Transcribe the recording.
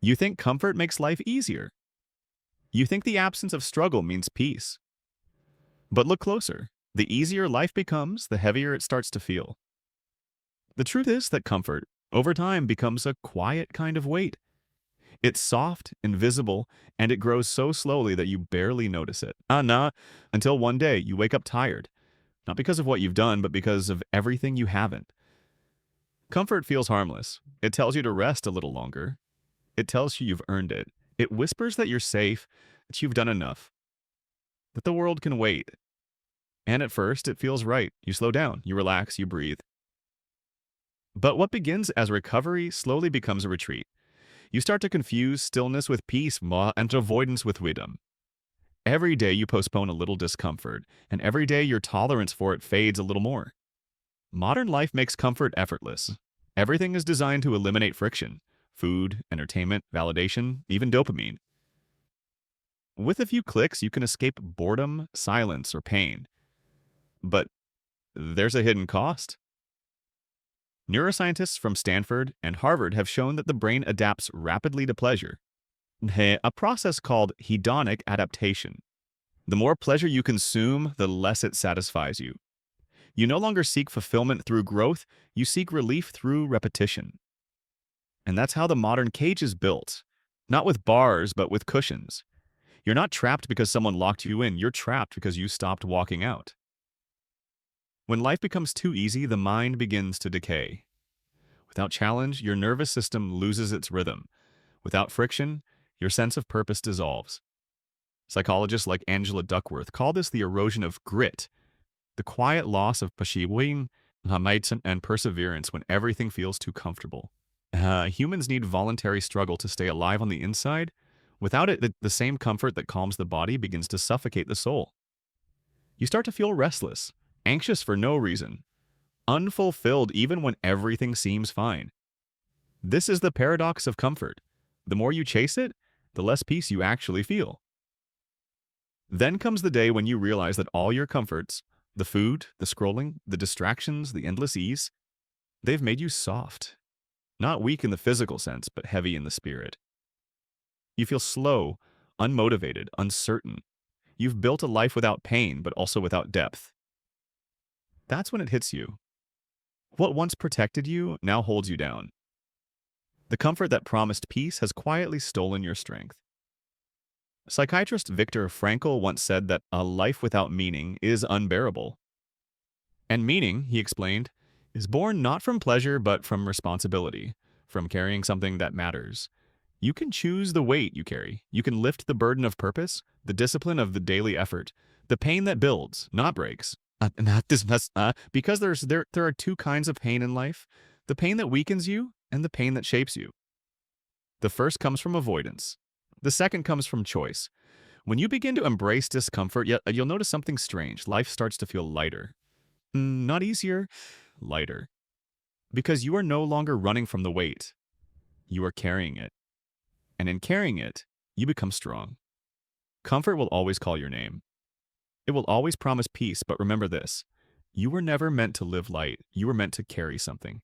You think comfort makes life easier. You think the absence of struggle means peace. But look closer. The easier life becomes, the heavier it starts to feel. The truth is that comfort, over time, becomes a quiet kind of weight. It's soft, invisible, and it grows so slowly that you barely notice it. Nah, until one day you wake up tired. Not because of what you've done, but because of everything you haven't. Comfort feels harmless. It tells you to rest a little longer. It tells you you've earned it. It whispers that you're safe, that you've done enough, that the world can wait. And at first, it feels right. You slow down, you relax, you breathe. But what begins as recovery slowly becomes a retreat. You start to confuse stillness with peace and avoidance with wisdom. Every day you postpone a little discomfort, and every day your tolerance for it fades a little more. Modern life makes comfort effortless. Everything is designed to eliminate friction: food, entertainment, validation, even dopamine. With a few clicks, you can escape boredom, silence, or pain. But there's a hidden cost. Neuroscientists from Stanford and Harvard have shown that the brain adapts rapidly to pleasure, a process called hedonic adaptation. The more pleasure you consume, the less it satisfies you. You no longer seek fulfillment through growth, you seek relief through repetition. And that's how the modern cage is built. Not with bars, but with cushions. You're not trapped because someone locked you in, you're trapped because you stopped walking out. When life becomes too easy, the mind begins to decay. Without challenge, your nervous system loses its rhythm. Without friction, your sense of purpose dissolves. Psychologists like Angela Duckworth call this the erosion of grit, the quiet loss of pasiwing, and perseverance when everything feels too comfortable. Humans need voluntary struggle to stay alive on the inside. Without it, the same comfort that calms the body begins to suffocate the soul. You start to feel restless, anxious for no reason, unfulfilled even when everything seems fine. This is the paradox of comfort. The more you chase it, the less peace you actually feel. Then comes the day when you realize that all your comforts, the food, the scrolling, the distractions, the endless ease, they've made you soft. Not weak in the physical sense, but heavy in the spirit. You feel slow, unmotivated, uncertain. You've built a life without pain, but also without depth. That's when it hits you. What once protected you now holds you down. The comfort that promised peace has quietly stolen your strength. Psychiatrist Viktor Frankl once said that a life without meaning is unbearable. And meaning, he explained, is born not from pleasure but from responsibility, from carrying something that matters. You can choose the weight you carry. You can lift the burden of purpose, the discipline of the daily effort, the pain that builds, not breaks. Because there are two kinds of pain in life: the pain that weakens you and the pain that shapes you. The first comes from avoidance. The second comes from choice. When you begin to embrace discomfort, you'll notice something strange. Life starts to feel lighter. Not easier, lighter. Because you are no longer running from the weight. You are carrying it. And in carrying it, you become strong. Comfort will always call your name. It will always promise peace, but remember this: you were never meant to live light. You were meant to carry something.